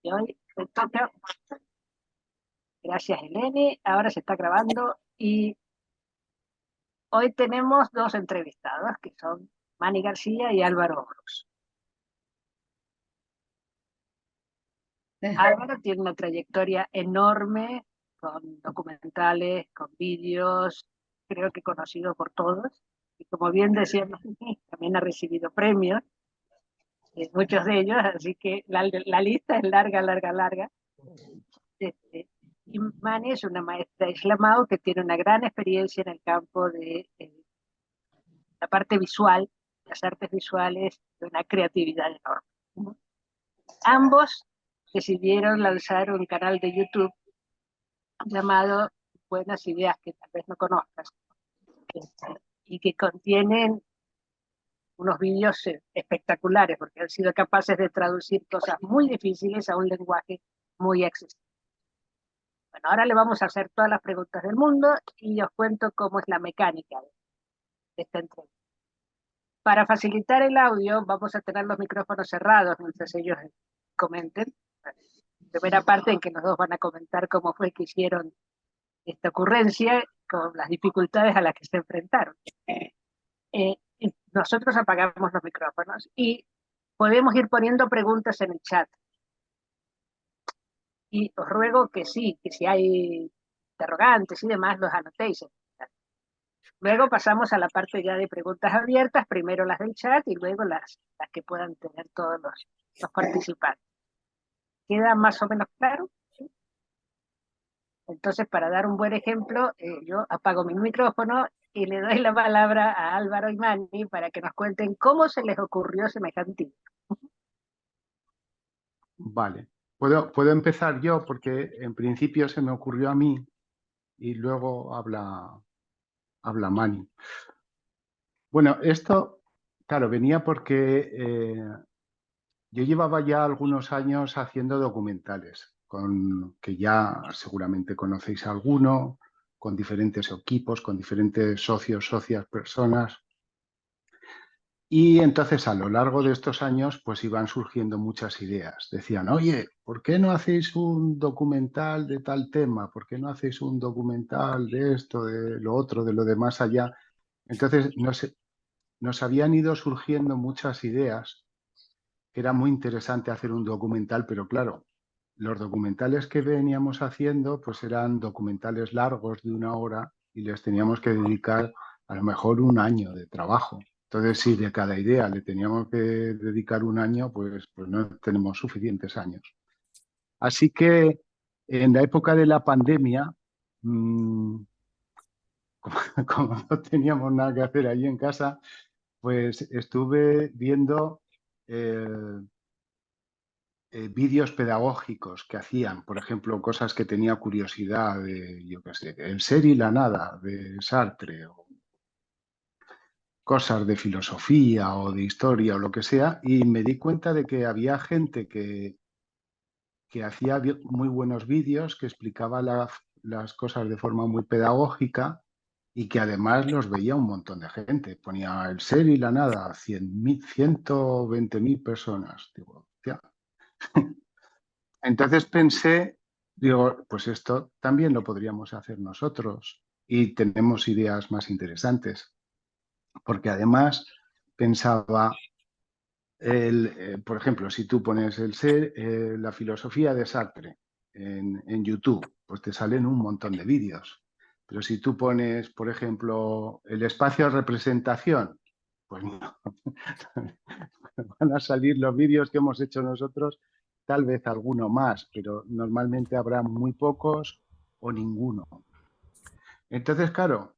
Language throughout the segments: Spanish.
Y hoy me toca, gracias Eleni, ahora se está grabando y hoy tenemos dos entrevistados que son Manny García y Álvaro Oros. Álvaro tiene una trayectoria enorme con documentales, con vídeos, creo que conocido por todos. Y como bien decíamos, también ha recibido premios, muchos de ellos, así que la lista es larga, larga, larga. Este, y Mani es una maestra islamao que tiene una gran experiencia en el campo de la parte visual, las artes visuales, de una creatividad enorme. Ambos decidieron lanzar un canal de YouTube llamado Buenas Ideas, que tal vez no conozcas, y que contienen unos vídeos espectaculares, porque han sido capaces de traducir cosas muy difíciles a un lenguaje muy accesible. Bueno, ahora le vamos a hacer todas las preguntas del mundo y os cuento cómo es la mecánica de esta entrevista. Para facilitar el audio, vamos a tener los micrófonos cerrados mientras ellos comenten. Primera parte en que los dos van a comentar cómo fue que hicieron esta ocurrencia con las dificultades a las que se enfrentaron. Nosotros apagamos los micrófonos y podemos ir poniendo preguntas en el chat. Y os ruego que sí, que si hay interrogantes y demás, los anotéis. Luego pasamos a la parte ya de preguntas abiertas, primero las del chat y luego las que puedan tener todos los participantes. ¿Queda más o menos claro? ¿Sí? Entonces, para dar un buen ejemplo, yo apago mi micrófono y le doy la palabra a Álvaro y Manny para que nos cuenten cómo se les ocurrió semejante idea. Vale, puedo empezar yo porque en principio se me ocurrió a mí y luego habla Manny. Bueno, esto, claro, venía porque yo llevaba ya algunos años haciendo documentales, que ya seguramente conocéis alguno, con diferentes equipos, con diferentes socios, socias, personas. Y entonces a lo largo de estos años pues iban surgiendo muchas ideas. Decían, oye, ¿por qué no hacéis un documental de tal tema? ¿Por qué no hacéis un documental de esto, de lo otro, de lo de más allá? Entonces nos habían ido surgiendo muchas ideas. Era muy interesante hacer un documental, pero claro, los documentales que veníamos haciendo pues eran documentales largos de 1 hora y les teníamos que dedicar a lo mejor un año de trabajo. Entonces, si de cada idea le teníamos que dedicar un año, pues no tenemos suficientes años. Así que en la época de la pandemia, como no teníamos nada que hacer allí en casa, pues estuve viendo vídeos pedagógicos que hacían, por ejemplo, cosas que tenía curiosidad de, yo qué sé, El ser y la nada de Sartre, o cosas de filosofía o de historia o lo que sea, y me di cuenta de que había gente que hacía muy buenos vídeos, que explicaba las cosas de forma muy pedagógica y que además los veía un montón de gente. Ponía El ser y la nada, 120.000 personas. Digo, hostia. Entonces pensé, digo, pues esto también lo podríamos hacer nosotros y tenemos ideas más interesantes, porque además pensaba, por ejemplo, si tú pones la filosofía de Sartre en YouTube, pues te salen un montón de vídeos. Pero si tú pones, por ejemplo, el espacio de representación, pues no, van a salir los vídeos que hemos hecho nosotros, tal vez alguno más, pero normalmente habrá muy pocos o ninguno. Entonces, claro,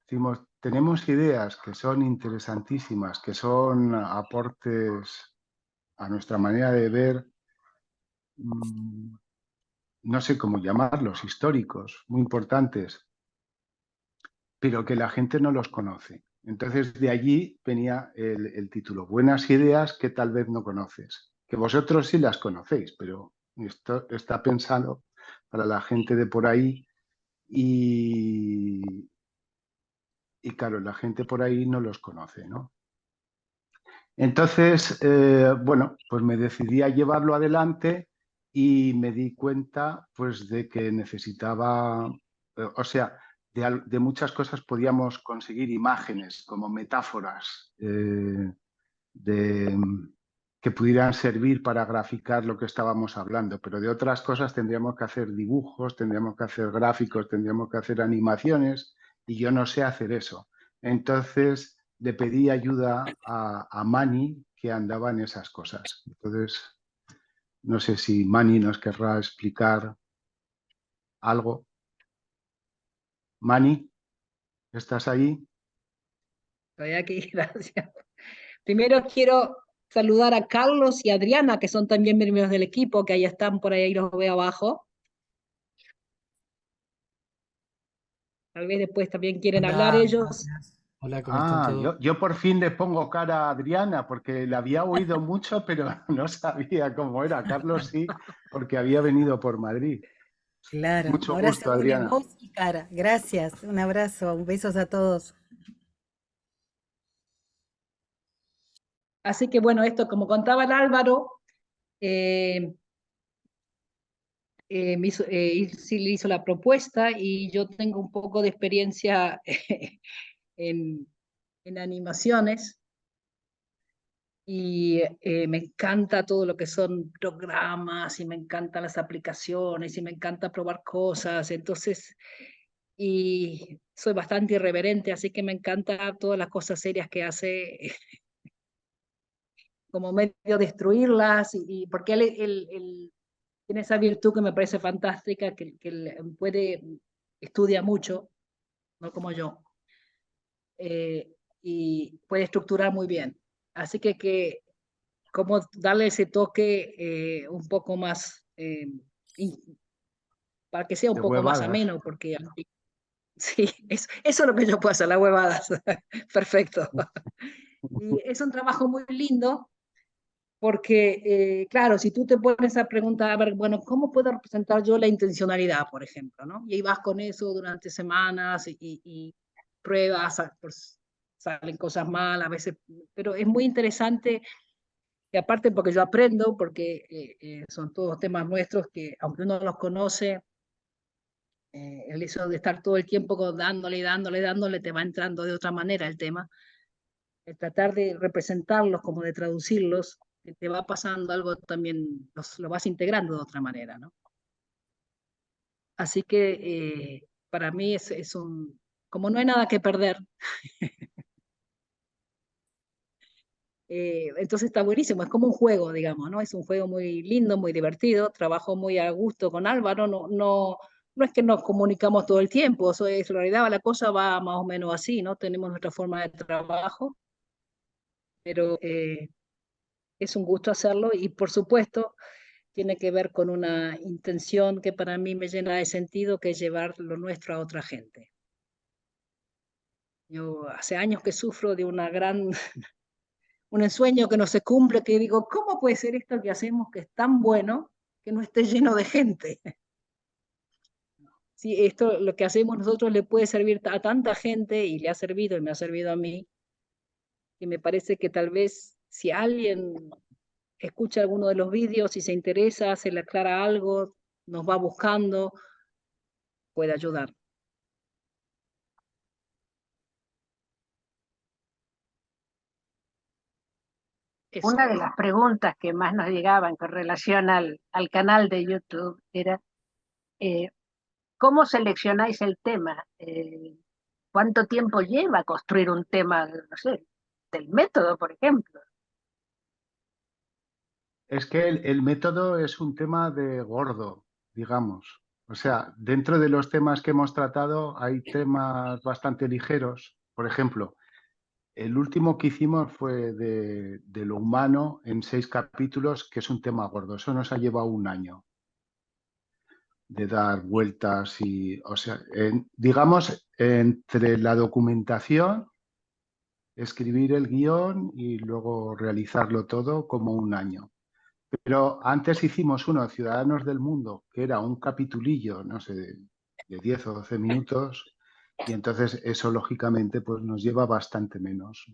decimos, tenemos ideas que son interesantísimas, que son aportes a nuestra manera de ver, no sé cómo llamarlos, históricos, muy importantes, pero que la gente no los conoce. Entonces, de allí venía el título, Buenas ideas que tal vez no conoces, que vosotros sí las conocéis, pero esto está pensado para la gente de por ahí y claro, la gente por ahí no los conoce, ¿no? Entonces, bueno, pues me decidí a llevarlo adelante y me di cuenta pues de que necesitaba, o sea, de muchas cosas podíamos conseguir imágenes como metáforas de, que pudieran servir para graficar lo que estábamos hablando, pero de otras cosas tendríamos que hacer dibujos, tendríamos que hacer gráficos, tendríamos que hacer animaciones y yo no sé hacer eso. Entonces le pedí ayuda a Mani, que andaba en esas cosas. Entonces, no sé si Mani nos querrá explicar algo. Mani, ¿estás ahí? Estoy aquí, gracias. Primero quiero saludar a Carlos y Adriana, que son también miembros del equipo, que ahí están por ahí, los veo abajo. Tal vez después también quieren hablar Hola, ellos. gracias. Hola, ¿cómo están todos? Yo por fin le pongo cara a Adriana porque la había oído mucho, pero no sabía cómo era. Carlos sí, porque había venido por Madrid. Claro, Mucho ahora se gusto, une Adriana. voz y cara. Gracias, un abrazo, besos a todos. Así que bueno, esto como contaba el Álvaro, sí le hizo la propuesta y yo tengo un poco de experiencia en, en animaciones y me encanta todo lo que son programas y me encantan las aplicaciones y me encanta probar cosas, entonces, y soy bastante irreverente, así que me encanta todas las cosas serias que hace como medio destruirlas, y porque él tiene esa virtud que me parece fantástica, que él puede, estudia mucho, no como yo, y puede estructurar muy bien. Así que como darle ese toque un poco más, para que sea un De poco más huevadas. ameno, porque sí, eso es lo que yo puedo hacer, las huevadas. Perfecto. Y es un trabajo muy lindo porque, claro, si tú te pones a preguntar, a ver, bueno, ¿cómo puedo representar yo la intencionalidad, por ejemplo? ¿No? Y ahí vas con eso durante semanas y pruebas, pues, salen cosas mal a veces, pero es muy interesante. Y aparte porque yo aprendo, porque son todos temas nuestros que, aunque uno los conoce, el hecho de estar todo el tiempo dándole, dándole, dándole, te va entrando de otra manera el tema. El tratar de representarlos como de traducirlos, te va pasando algo también, lo vas integrando de otra manera, ¿no? Así que para mí es un, como no hay nada que perder, entonces está buenísimo, es como un juego, digamos, ¿no? Es un juego muy lindo, muy divertido, trabajo muy a gusto con Álvaro, no es que nos comunicamos todo el tiempo, eso es, en realidad la cosa va más o menos así, ¿no? Tenemos nuestra forma de trabajo, pero es un gusto hacerlo y por supuesto tiene que ver con una intención que para mí me llena de sentido, que es llevar lo nuestro a otra gente. Yo hace años que sufro de una gran un ensueño que no se cumple, que digo, ¿cómo puede ser esto que hacemos que es tan bueno que no esté lleno de gente? Si esto, lo que hacemos nosotros le puede servir a tanta gente y le ha servido y me ha servido a mí, y me parece que tal vez si alguien escucha alguno de los vídeos y se interesa, se le aclara algo, nos va buscando, puede ayudar. Eso. Una de las preguntas que más nos llegaban con relación al canal de YouTube era, eh, ¿cómo seleccionáis el tema? ¿Cuánto tiempo lleva construir un tema, no sé, del método, por ejemplo? Es que el método es un tema de gordo, digamos. O sea, dentro de los temas que hemos tratado hay temas bastante ligeros. Por ejemplo, el último que hicimos fue de lo humano en 6 capítulos, que es un tema gordo. Eso nos ha llevado un año de dar vueltas y, o sea, digamos, entre la documentación, escribir el guión y luego realizarlo todo como un año. Pero antes hicimos uno, Ciudadanos del Mundo, que era un capitulillo, no sé, de 10 o 12 minutos, y entonces eso lógicamente pues nos lleva bastante menos.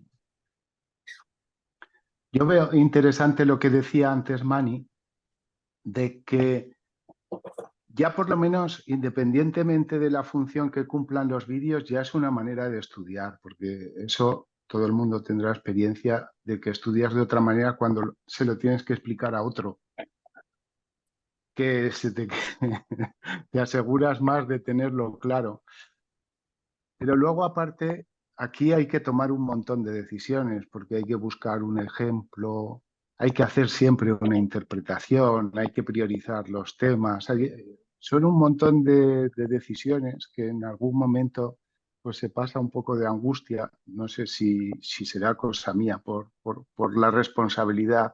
Yo veo interesante lo que decía antes Mani, de que ya por lo menos, independientemente de la función que cumplan los vídeos, ya es una manera de estudiar, porque eso todo el mundo tendrá experiencia de que estudias de otra manera cuando se lo tienes que explicar a otro, que te aseguras más de tenerlo claro. Pero luego, aparte, aquí hay que tomar un montón de decisiones, porque hay que buscar un ejemplo, hay que hacer siempre una interpretación, hay que priorizar los temas. Son un montón de decisiones que en algún momento pues se pasa un poco de angustia. No sé si será cosa mía por la responsabilidad.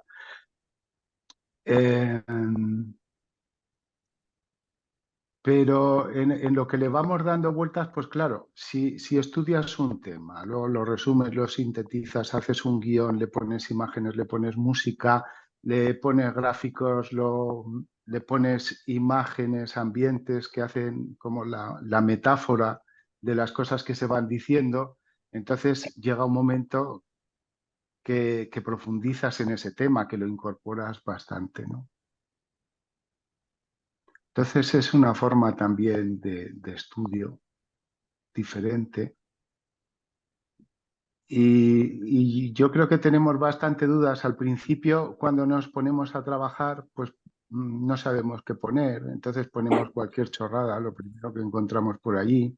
Pero en lo que le vamos dando vueltas, pues claro, si estudias un tema, luego lo resumes, lo sintetizas, haces un guión, le pones imágenes, le pones música, le pones gráficos, le pones imágenes, ambientes que hacen como la metáfora de las cosas que se van diciendo, entonces llega un momento que profundizas en ese tema, que lo incorporas bastante, ¿no? Entonces es una forma también de estudio diferente. Y yo creo que tenemos bastante dudas. Al principio, cuando nos ponemos a trabajar, pues no sabemos qué poner. Entonces ponemos cualquier chorrada, lo primero que encontramos por allí.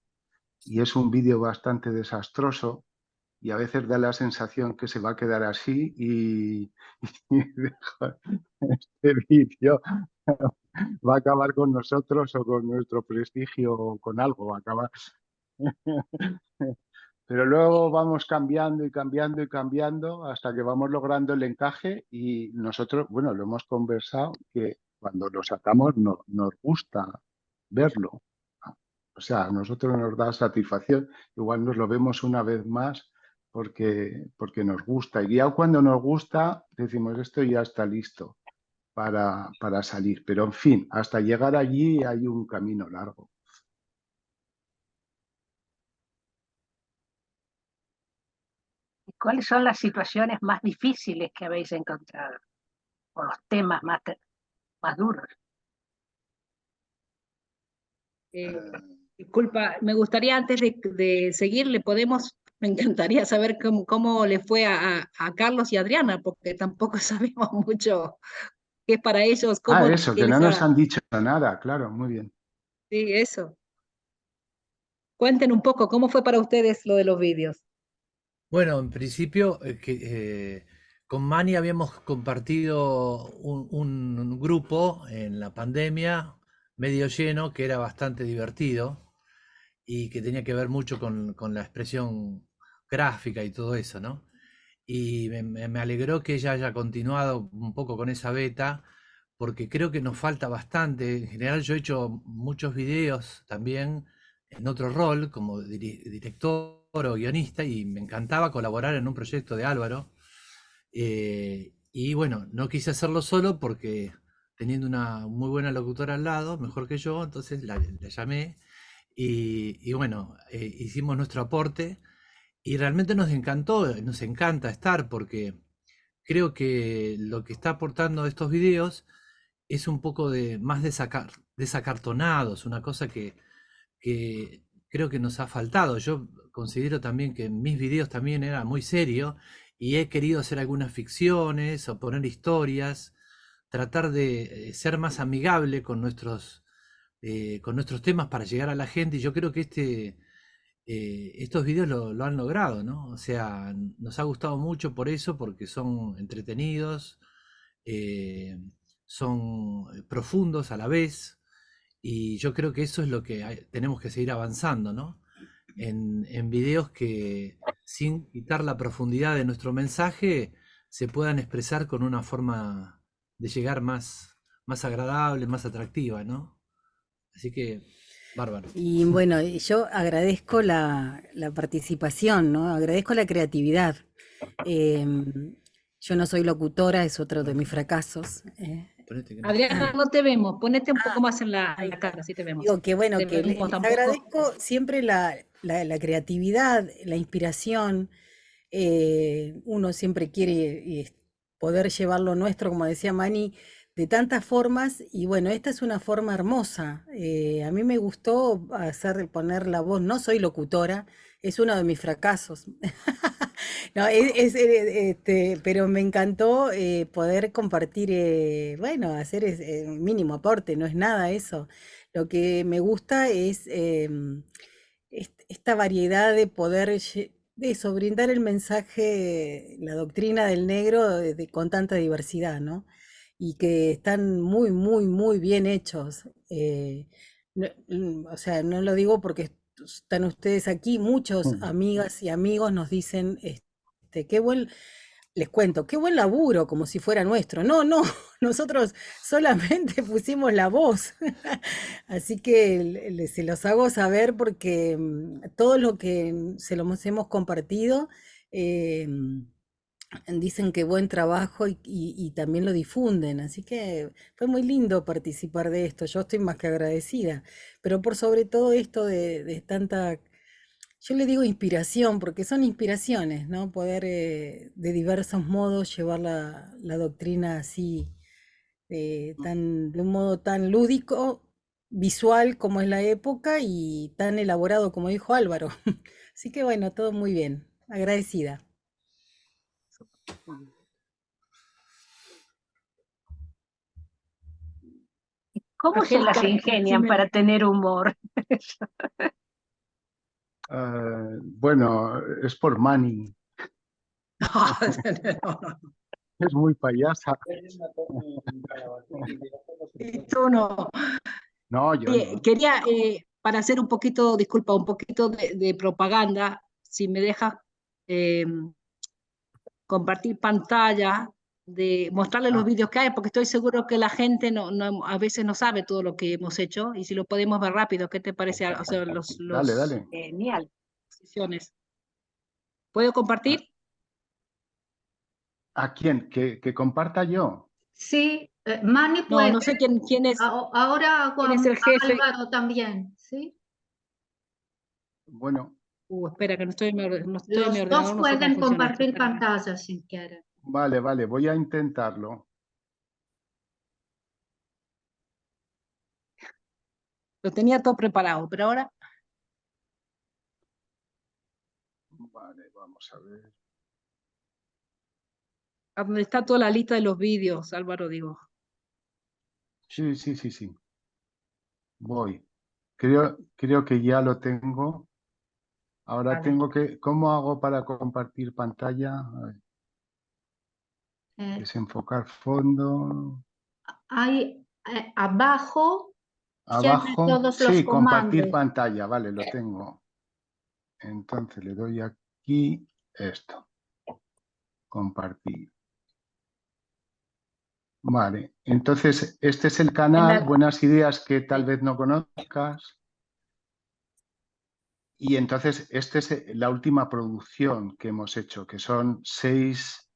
Y es un vídeo bastante desastroso. Y a veces da la sensación que se va a quedar así y este vídeo va a acabar con nosotros o con nuestro prestigio o con algo, va a acabar. Pero luego vamos cambiando y cambiando y cambiando hasta que vamos logrando el encaje y nosotros, bueno, lo hemos conversado que cuando lo sacamos nos gusta verlo. O sea, a nosotros nos da satisfacción, igual nos lo vemos una vez más porque nos gusta. Y ya cuando nos gusta, decimos, esto ya está listo para salir. Pero en fin, hasta llegar allí hay un camino largo. ¿Cuáles son las situaciones más difíciles que habéis encontrado? O los temas más duros. Disculpa, me gustaría antes de seguir, me encantaría saber cómo le fue a Carlos y Adriana, porque tampoco sabemos mucho qué es para ellos, Ah, cómo eso, que tiene no nos esa... han dicho nada, claro, muy bien. Sí, eso. Cuenten un poco, ¿cómo fue para ustedes lo de los vídeos? Bueno, en principio, con Mani habíamos compartido un grupo en la pandemia, medio lleno, que era bastante divertido y que tenía que ver mucho con la expresión gráfica y todo eso, ¿no? Y me alegró que ella haya continuado un poco con esa beta, porque creo que nos falta bastante. En general, yo he hecho muchos videos también en otro rol, como director o guionista, y me encantaba colaborar en un proyecto de Álvaro. Y bueno, no quise hacerlo solo porque teniendo una muy buena locutora al lado, mejor que yo, entonces la llamé y bueno, hicimos nuestro aporte y realmente nos encantó, nos encanta estar porque creo que lo que está aportando estos videos es un poco de más desacartonados, una cosa que creo que nos ha faltado. Yo considero también que mis videos también era muy serio y he querido hacer algunas ficciones o poner historias, tratar de ser más amigable con nuestros temas para llegar a la gente y yo creo que estos videos lo han logrado, ¿no? O sea, nos ha gustado mucho por eso, porque son entretenidos, eh, son profundos a la vez, y yo creo que eso es lo que tenemos que seguir avanzando, ¿no? En videos que, sin quitar la profundidad de nuestro mensaje, se puedan expresar con una forma de llegar más agradable, más atractiva, ¿no? Así que, bárbaro. Y bueno, y yo agradezco la participación, ¿no? Agradezco la creatividad. Yo no soy locutora, es otro de mis fracasos. Ponete que no. Adriana, no te vemos, ponete un poco más en Ahí la está. cara, así te vemos. Digo que bueno, Te que vemos les tampoco. agradezco siempre la creatividad, la inspiración. Uno siempre quiere poder llevar lo nuestro, como decía Mani, de tantas formas, y bueno, esta es una forma hermosa. A mí me gustó poner la voz, no soy locutora, es uno de mis fracasos. No, pero me encantó poder compartir, bueno, hacer mínimo aporte, no es nada eso. Lo que me gusta es esta variedad de poder, de eso, brindar el mensaje, la doctrina del negro con tanta diversidad, ¿no? Y que están muy, muy, muy bien hechos. O sea, no lo digo porque están ustedes aquí, muchos Mm. amigas y amigos nos dicen, qué buen, les cuento, qué buen laburo, como si fuera nuestro. No, no, nosotros solamente pusimos la voz. Así que se los hago saber porque todo lo que se los hemos compartido, eh, dicen que buen trabajo y también lo difunden. Así que fue muy lindo participar de esto. Yo estoy más que agradecida. Pero por sobre todo esto de tanta, yo le digo inspiración, porque son inspiraciones, ¿no? Poder de diversos modos llevar la doctrina así, de un modo tan lúdico, visual como es la época y tan elaborado como dijo Álvaro. Así que bueno, todo muy bien. Agradecida. ¿Cómo se las Angélica, ingenian para tener humor? Bueno, es por Manny, no, no, es muy payasa. y tú no. No, yo Oye, no. quería, para hacer un poquito, disculpa, un poquito de propaganda, si me dejas eh, compartir pantalla, de mostrarle los Ah, vídeos que hay, porque estoy seguro que la gente a veces no sabe todo lo que hemos hecho, y si lo podemos ver rápido, ¿qué te parece? O sea, dale, los dale. Genial. sesiones. ¿Puedo ¿A, compartir? a quién? ¿Que comparta yo? Sí, Manny No, puede. no sé Ahora hago quién es el a jefe. Álvaro también, ¿sí? Bueno, Espera, que no estoy no estoy en mi Los dos ordenador, no sé cómo pueden funciona esto. compartir Espérame. pantalla si quieren. vale, vale, voy a intentarlo. Lo tenía todo preparado, pero ahora, Vale, vamos a ver. ¿a dónde está toda la lista de los vídeos, Álvaro, digo? Sí, sí, sí, sí. Voy. Creo que ya lo tengo. Ahora Vale. tengo que... ¿Cómo hago para compartir pantalla? A ver, Eh, desenfocar fondo. Hay abajo tienen Abajo. todos los Sí, compartir comandos. pantalla. Vale, lo tengo. Entonces le doy aquí esto. Compartir. Vale. Entonces, este es el En canal. la- Buenas ideas que tal vez no conozcas. Y entonces, esta es la última producción que hemos hecho, que son seis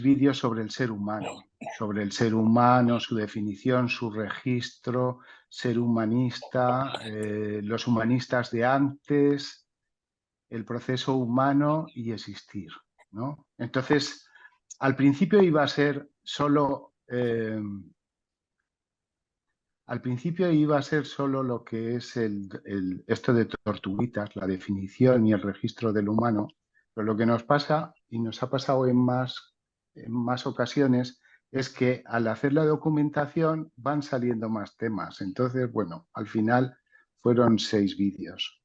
vídeos sobre el ser humano, su definición, su registro, ser humanista, los humanistas de antes, el proceso humano y existir, ¿no? Entonces, al principio iba a ser solo... al principio iba a ser solo lo que es esto de tortuguitas, la definición y el registro del humano, pero lo que nos pasa, y nos ha pasado en más ocasiones, es que al hacer la documentación van saliendo más temas. Entonces, bueno, al final fueron 6 vídeos.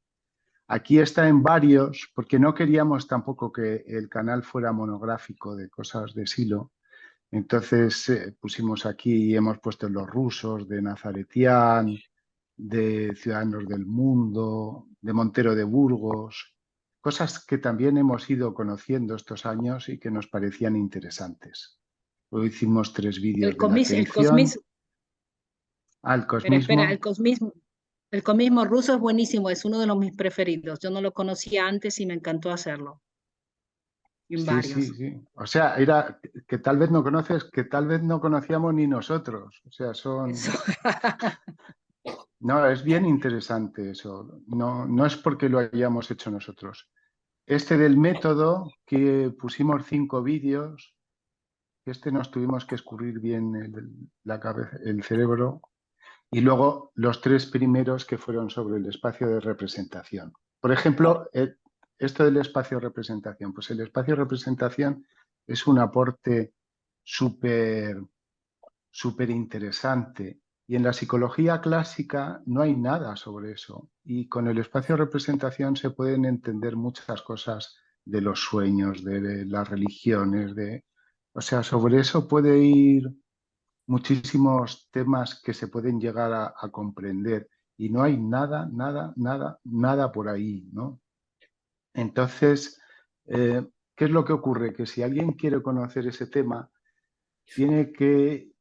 Aquí está en varios, porque no queríamos tampoco que el canal fuera monográfico de cosas de Silo. Entonces pusimos aquí y hemos puesto los rusos, de Nazaretián, de Ciudadanos del Mundo, de Montero de Burgos, cosas que también hemos ido conociendo estos años y que nos parecían interesantes. Luego hicimos 3 vídeos de la El atención cosmismo, al espera, cosmismo. el cosmismo ruso es buenísimo, es uno de mis preferidos. Yo no lo conocía antes y me encantó hacerlo, en Sí, sí, varios. sí. O sea, era que tal vez no conoces, que tal vez no conocíamos ni nosotros. O sea, Eso. son... No, es bien interesante eso. No, no es porque lo hayamos hecho nosotros. Este del método, que pusimos 5 vídeos, que nos tuvimos que escurrir bien la cabeza, el cerebro, y luego los 3 primeros que fueron sobre el espacio de representación. Por ejemplo, esto del espacio de representación, pues el espacio de representación es un aporte súper interesante. Y en la psicología clásica no hay nada sobre eso. Y con el espacio de representación se pueden entender muchas cosas de los sueños, de las religiones, o sea, sobre eso puede ir muchísimos temas que se pueden llegar a comprender. Y no hay nada por ahí, ¿no? Entonces, ¿qué es lo que ocurre? Que si alguien quiere conocer ese tema, tiene que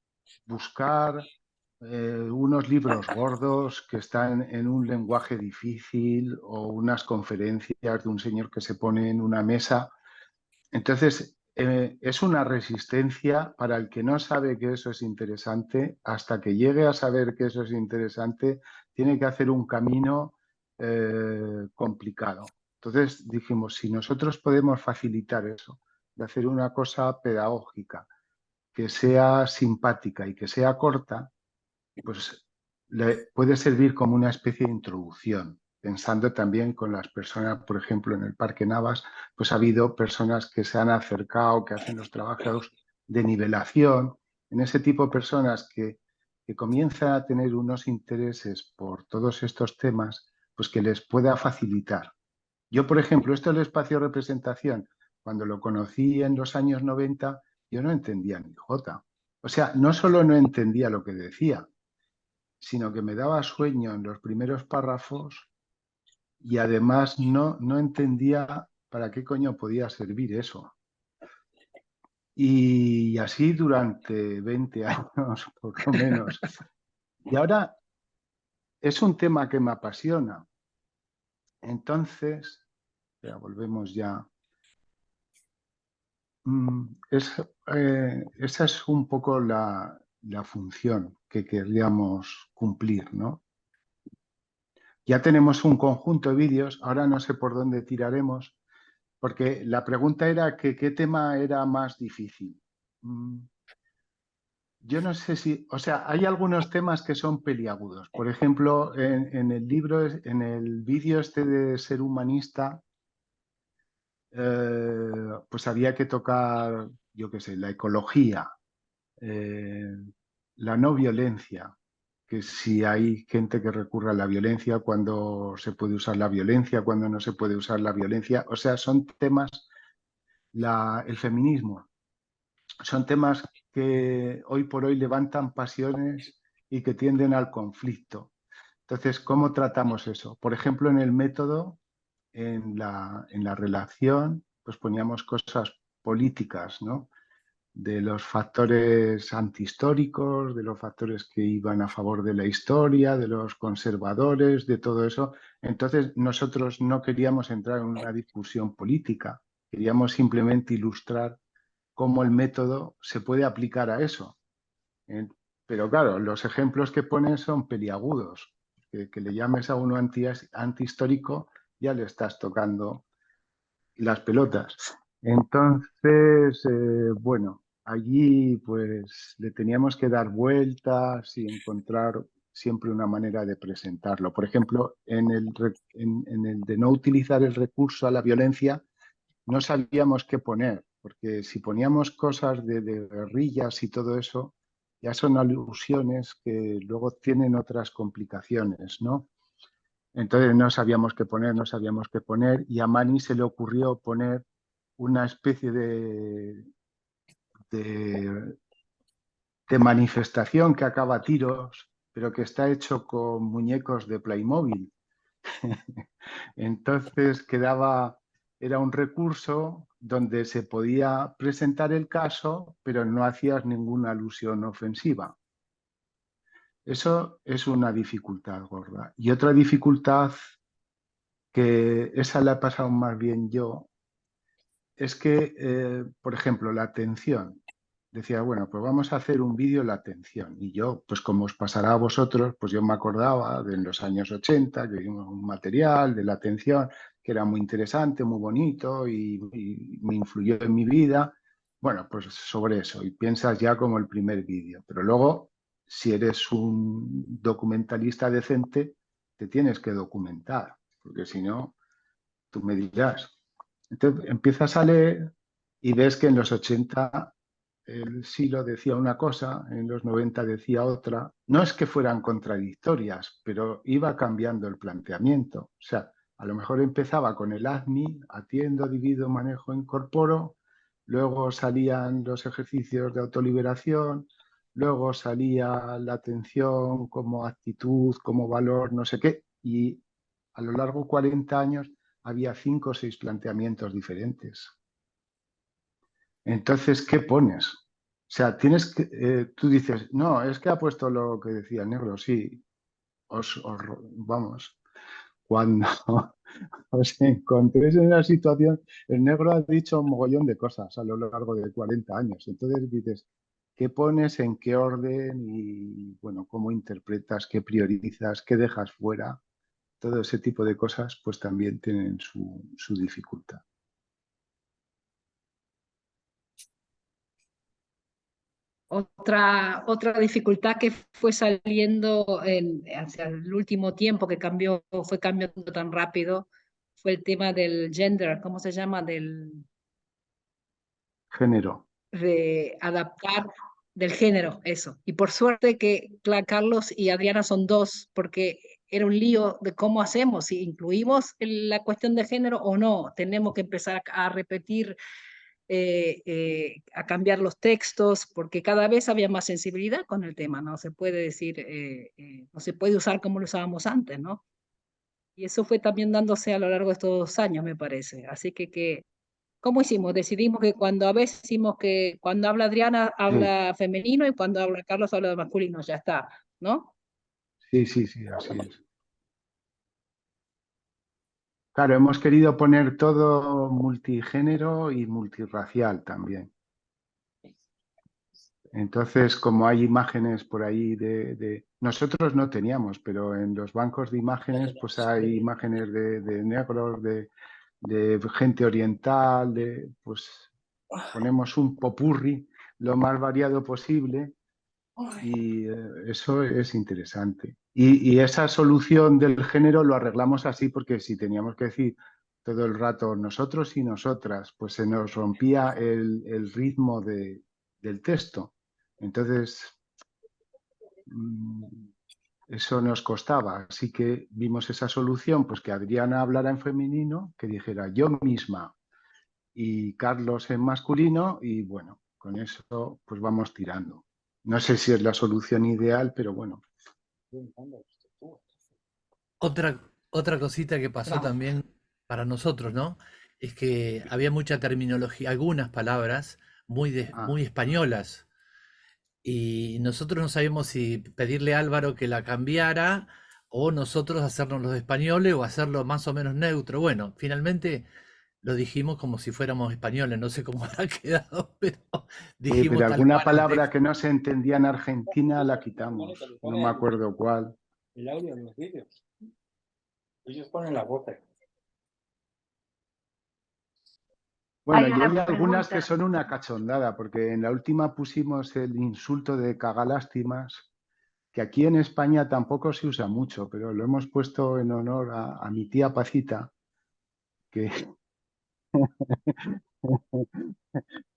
buscar unos libros gordos que están en un lenguaje difícil o unas conferencias de un señor que se pone en una mesa. Entonces, es una resistencia para el que no sabe que eso es interesante. Hasta que llegue a saber que eso es interesante, tiene que hacer un camino complicado. Entonces dijimos, si nosotros podemos facilitar eso, de hacer una cosa pedagógica, que sea simpática y que sea corta, pues le puede servir como una especie de introducción, pensando también con las personas, por ejemplo, en el Parque Navas, pues ha habido personas que se han acercado, que hacen los trabajos de nivelación, en ese tipo de personas que comienzan a tener unos intereses por todos estos temas, pues que les pueda facilitar. Yo, por ejemplo, esto del espacio de representación, cuando lo conocí en los años 90, yo no entendía ni jota. O sea, no solo no entendía lo que decía, sino que me daba sueño en los primeros párrafos y además no entendía para qué coño podía servir eso. Y así durante 20 años, por lo menos. Y ahora es un tema que me apasiona. Entonces, ya volvemos ya. Esa es un poco la función que queríamos cumplir, ¿no? Ya tenemos un conjunto de vídeos, ahora no sé por dónde tiraremos, porque la pregunta era que qué tema era más difícil. Yo no sé si, o sea, hay algunos temas que son peliagudos. Por ejemplo, en el libro, en el vídeo este de ser humanista, pues había que tocar, yo qué sé, la ecología, la no violencia, que si hay gente que recurre a la violencia, cuando se puede usar la violencia, cuando no se puede usar la violencia. O sea, son temas, el feminismo, son temas que hoy por hoy levantan pasiones y que tienden al conflicto. Entonces, ¿cómo tratamos eso? Por ejemplo, en el método, en la relación, pues poníamos cosas políticas, ¿no? De los factores antihistóricos, de los factores que iban a favor de la historia, de los conservadores, de todo eso. Entonces, nosotros no queríamos entrar en una discusión política, queríamos simplemente ilustrar cómo el método se puede aplicar a eso. Pero claro, los ejemplos que ponen son peliagudos. Que le llames a uno antihistórico, ya le estás tocando las pelotas. Entonces, bueno, allí pues le teníamos que dar vueltas y encontrar siempre una manera de presentarlo. Por ejemplo, en el de no utilizar el recurso a la violencia, no sabíamos qué poner, porque si poníamos cosas de guerrillas y todo eso, ya son alusiones que luego tienen otras complicaciones, ¿no? Entonces no sabíamos qué poner, y a Mani se le ocurrió poner una especie de manifestación que acaba a tiros, pero que está hecho con muñecos de Playmobil. Entonces era un recurso donde se podía presentar el caso, pero no hacías ninguna alusión ofensiva. Eso es una dificultad gorda. Y otra dificultad, que esa la he pasado más bien yo, es que, por ejemplo, la atención. Decía, bueno, pues vamos a hacer un vídeo de la atención. Y yo, pues como os pasará a vosotros, pues yo me acordaba de los años 80, que vimos un material de la atención que era muy interesante, muy bonito y me influyó en mi vida. Bueno, pues sobre eso, y piensas ya como el primer vídeo. Pero luego, si eres un documentalista decente, te tienes que documentar, porque si no, tú me dirás. Entonces empiezas a leer y ves que en los 80 el siglo decía una cosa, en los 90 decía otra. No es que fueran contradictorias, pero iba cambiando el planteamiento. O sea, a lo mejor empezaba con el ADMI, atiendo, divido, manejo, incorporo, luego salían los ejercicios de autoliberación, luego salía la atención como actitud, como valor, no sé qué, y a lo largo de 40 años había 5 o 6 planteamientos diferentes. Entonces, ¿qué pones? O sea, tienes que, tú dices, no, es que ha puesto lo que decía el negro, sí, vamos, cuando os encontréis en una situación, el negro ha dicho un mogollón de cosas a lo largo de 40 años, entonces dices, ¿qué pones, en qué orden y, bueno, cómo interpretas, qué priorizas, qué dejas fuera? Todo ese tipo de cosas, pues también tienen su dificultad. Otra dificultad que fue saliendo hacia el último tiempo, que fue cambiando tan rápido, fue el tema del gender, ¿cómo se llama? Género. De adaptar del género, eso. Y por suerte que Carlos y Adriana son dos, porque era un lío de cómo hacemos, si incluimos la cuestión de género o no. Tenemos que empezar a repetir, a cambiar los textos, porque cada vez había más sensibilidad con el tema, no se puede decir, no se puede usar como lo usábamos antes, ¿no? Y eso fue también dándose a lo largo de estos 2 años, me parece. Así que ¿cómo hicimos? Decidimos que cuando a veces decimos que cuando habla Adriana Sí, habla femenino y cuando habla Carlos habla de masculino, ya está, ¿no? sí, sí, sí, así es. Claro, hemos querido poner todo multigénero y multirracial también. Entonces, como hay imágenes por ahí nosotros no teníamos, pero en los bancos de imágenes, pues hay imágenes de negros, de gente oriental, pues ponemos un popurrí lo más variado posible y eso es interesante. Y esa solución del género lo arreglamos así porque si teníamos que decir todo el rato nosotros y nosotras, pues se nos rompía el ritmo del texto. Entonces, eso nos costaba. Así que vimos esa solución, pues que Adriana hablara en femenino, que dijera yo misma y Carlos en masculino y bueno, con eso pues vamos tirando. No sé si es la solución ideal, pero bueno. Otra cosita que pasó también para nosotros, ¿no? Es que había mucha terminología, algunas palabras muy españolas. Y nosotros no sabíamos si pedirle a Álvaro que la cambiara o nosotros hacernos los españoles o hacerlo más o menos neutro. Bueno, finalmente lo dijimos como si fuéramos españoles, no sé cómo habrá quedado, pero dijimos Pero tal alguna cual el palabra texto. que no se entendía en Argentina la quitamos. No me acuerdo cuál. El audio en los vídeos. Ellos ponen la voz. Bueno, Hay y una hay algunas que pregunta. son una cachondada, porque en la última pusimos el insulto de cagalástimas, que aquí en España tampoco se usa mucho, pero lo hemos puesto en honor a mi tía Pacita, que,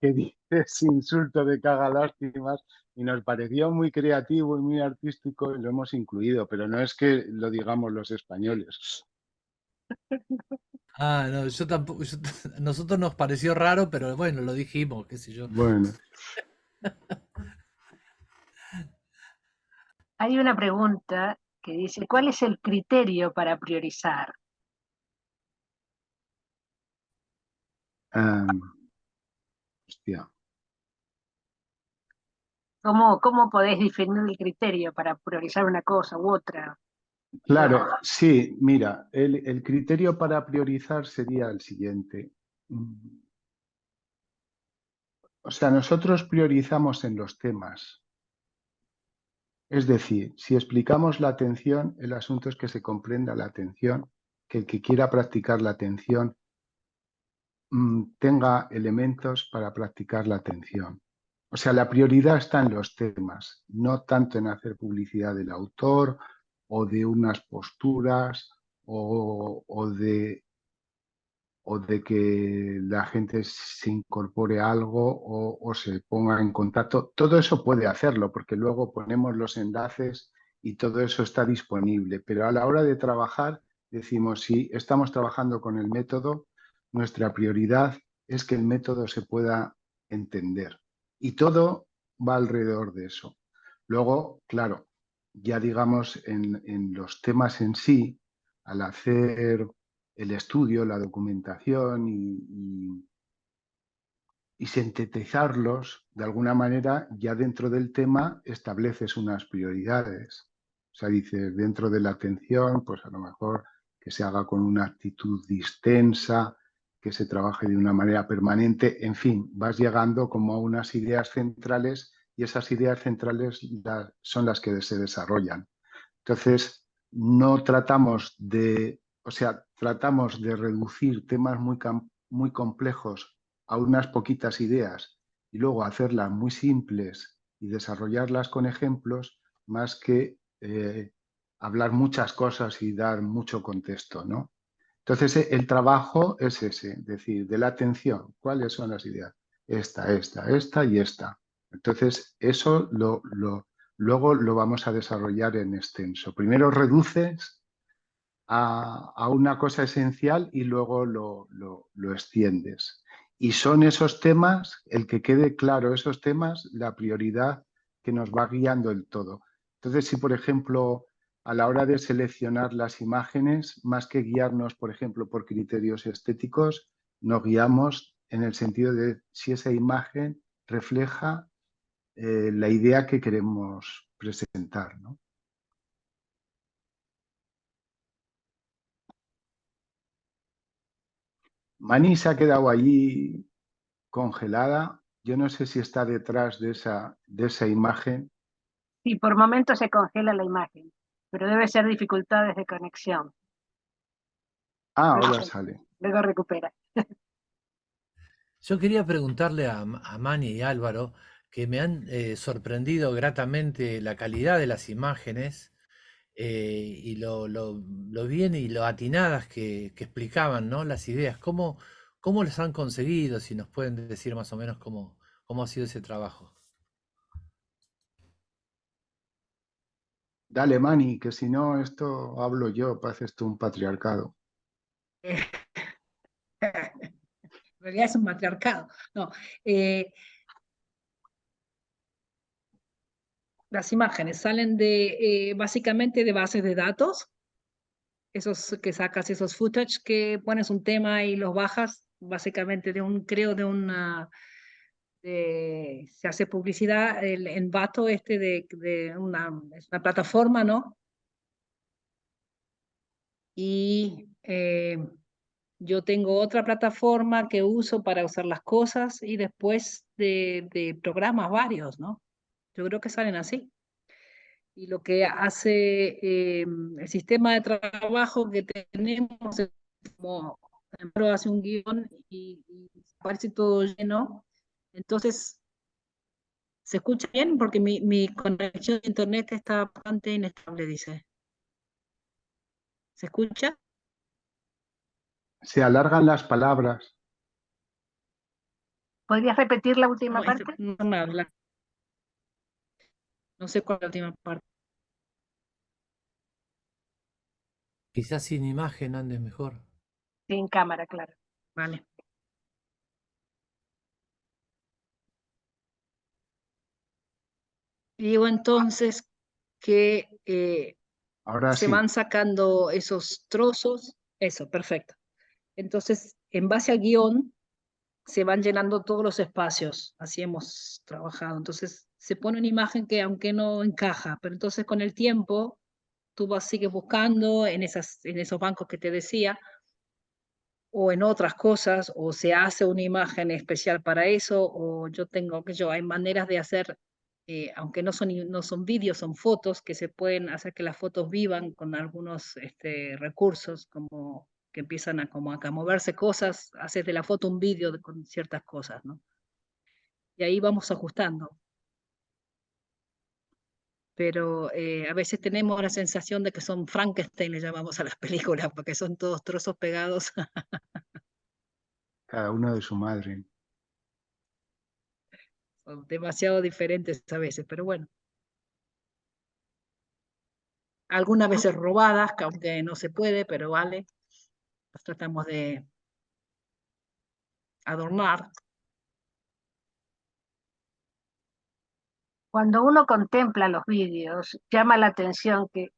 que dice ese insulto de cagalástimas y nos pareció muy creativo y muy artístico y lo hemos incluido, pero no es que lo digamos los españoles. Ah, no, yo tampoco, a nosotros nos pareció raro, pero bueno, lo dijimos, qué sé yo. Bueno, Hay una pregunta que dice, ¿cuál es el criterio para priorizar? hostia. ¿Cómo podés definir el criterio para priorizar una cosa u otra? Claro, sí, mira, el criterio para priorizar sería el siguiente. O sea, nosotros priorizamos en los temas. Es decir, si explicamos la atención, el asunto es que se comprenda la atención, que el que quiera practicar la atención tenga elementos para practicar la atención. O sea, la prioridad está en los temas, no tanto en hacer publicidad del autor o de unas posturas o de que la gente se incorpore a algo o se ponga en contacto. Todo eso puede hacerlo porque luego ponemos los enlaces y todo eso está disponible. Pero a la hora de trabajar decimos, si estamos trabajando con el método, nuestra prioridad es que el método se pueda entender. Y todo va alrededor de eso. Luego, claro, ya digamos en los temas en sí, al hacer el estudio, la documentación y sintetizarlos, de alguna manera, ya dentro del tema estableces unas prioridades. O sea, dices, dentro de la atención, pues a lo mejor que se haga con una actitud distensa, que se trabaje de una manera permanente, en fin, vas llegando como a unas ideas centrales y esas ideas centrales son las que se desarrollan. Entonces, no tratamos de, o sea, tratamos de reducir temas muy complejos a unas poquitas ideas y luego hacerlas muy simples y desarrollarlas con ejemplos más que hablar muchas cosas y dar mucho contexto, ¿no? Entonces, el trabajo es ese, es decir, de la atención, ¿cuáles son las ideas? Esta y esta. Entonces, eso luego lo vamos a desarrollar en extenso. Primero reduces a una cosa esencial y luego lo extiendes. Y son esos temas, el que quede claro esos temas, la prioridad que nos va guiando el todo. Entonces, si por ejemplo, a la hora de seleccionar las imágenes, más que guiarnos, por ejemplo, por criterios estéticos, nos guiamos en el sentido de si esa imagen refleja la idea que queremos presentar, ¿no? Mani se ha quedado allí congelada. Yo no sé si está detrás de esa imagen. Sí, por momentos se congela la imagen, pero debe ser dificultades de conexión. Ah, Luego, ahora sale. luego recupera. Yo quería preguntarle a Mani y Álvaro, que me han sorprendido gratamente la calidad de las imágenes y lo bien y lo atinadas que explicaban, ¿no? Las ideas. ¿Cómo las han conseguido? Si nos pueden decir más o menos cómo ha sido ese trabajo. Dale, Mani, que si no, esto hablo yo, parece esto un patriarcado. En realidad es un matriarcado. No, las imágenes salen de básicamente de bases de datos, esos que sacas, esos footage que pones un tema y los bajas, básicamente creo de una, se hace publicidad en Envato es una plataforma, ¿no? Y yo tengo otra plataforma que uso para usar las cosas y después de programas varios, ¿no? Yo creo que salen así. Y lo que hace el sistema de trabajo que tenemos es como hace un guión y parece todo lleno. Entonces, ¿se escucha bien? Porque mi conexión de internet está bastante inestable, dice. ¿Se escucha? Se alargan las palabras. ¿Podrías repetir la última parte? No me habla. No sé cuál es la última parte. Quizás sin imagen andes mejor. Sin cámara, claro. Vale. Digo entonces que Ahora se sí. van sacando esos trozos. Eso, perfecto. Entonces, en base al guión, se van llenando todos los espacios. Así hemos trabajado. Entonces, se pone una imagen que aunque no encaja, pero entonces con el tiempo, sigues buscando en esos bancos que te decía, o en otras cosas, o se hace una imagen especial para eso, o hay maneras de hacer, aunque no son vídeos, son fotos, que se pueden hacer que las fotos vivan con algunos recursos, como que empiezan a como a moverse cosas, haces de la foto un vídeo con ciertas cosas, ¿no? Y ahí vamos ajustando. Pero a veces tenemos la sensación de que son Frankenstein, le llamamos a las películas, porque son todos trozos pegados. Cada uno de su madre. Son demasiado diferentes a veces, pero bueno. Algunas veces robadas, que aunque no se puede, pero vale. Las tratamos de adornar. Cuando uno contempla los vídeos, llama la atención que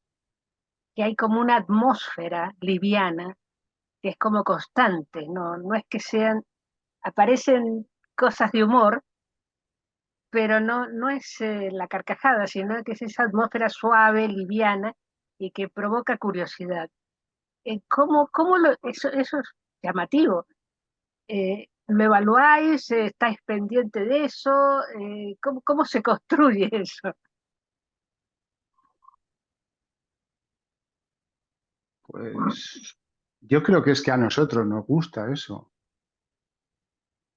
hay como una atmósfera liviana que es como constante, no es que sean, aparecen cosas de humor, pero no es la carcajada, sino que es esa atmósfera suave, liviana y que provoca curiosidad. Eso es llamativo? ¿Lo evaluáis? ¿Estáis pendiente de eso? ¿Cómo se construye eso? Pues yo creo que es que a nosotros nos gusta eso.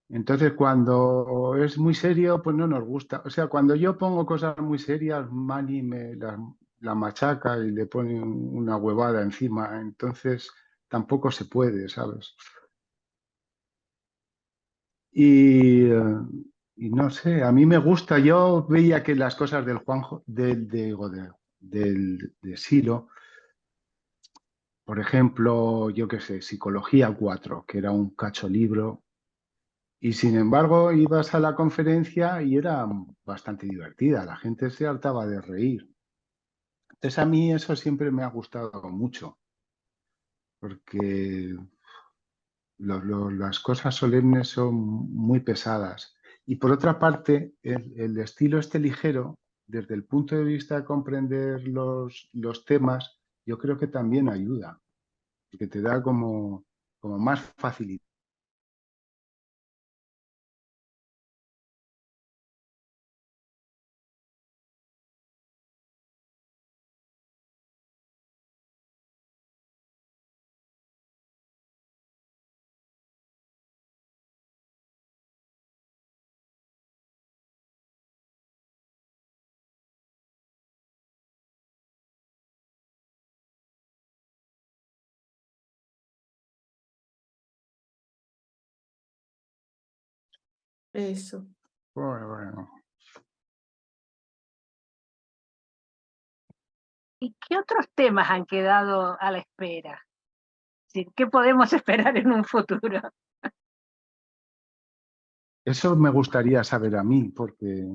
Entonces, cuando es muy serio, pues no nos gusta. O sea, cuando yo pongo cosas muy serias, Mani me la machaca y le pone una huevada encima. Entonces, tampoco se puede, ¿sabes? Y no sé, a mí me gusta. Yo veía que las cosas del Juanjo, de Silo, por ejemplo, yo qué sé, Psicología 4, que era un cacho libro. Y sin embargo, ibas a la conferencia y era bastante divertida, la gente se hartaba de reír. Entonces a mí eso siempre me ha gustado mucho, porque las cosas solemnes son muy pesadas. Y por otra parte, el estilo este ligero, desde el punto de vista de comprender los temas, yo creo que también ayuda, porque te da como más facilidad. Eso. Bueno. ¿Y qué otros temas han quedado a la espera? ¿Qué podemos esperar en un futuro? Eso me gustaría saber a mí, porque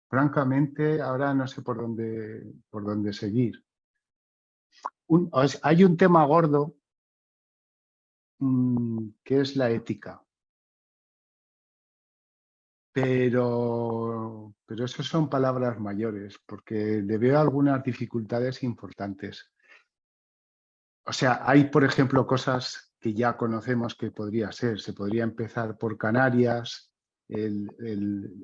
francamente ahora no sé por dónde seguir. Hay un tema gordo que es la ética. Pero eso son palabras mayores, porque le veo algunas dificultades importantes. O sea, hay, por ejemplo, cosas que ya conocemos que podría ser. Se podría empezar por Canarias, el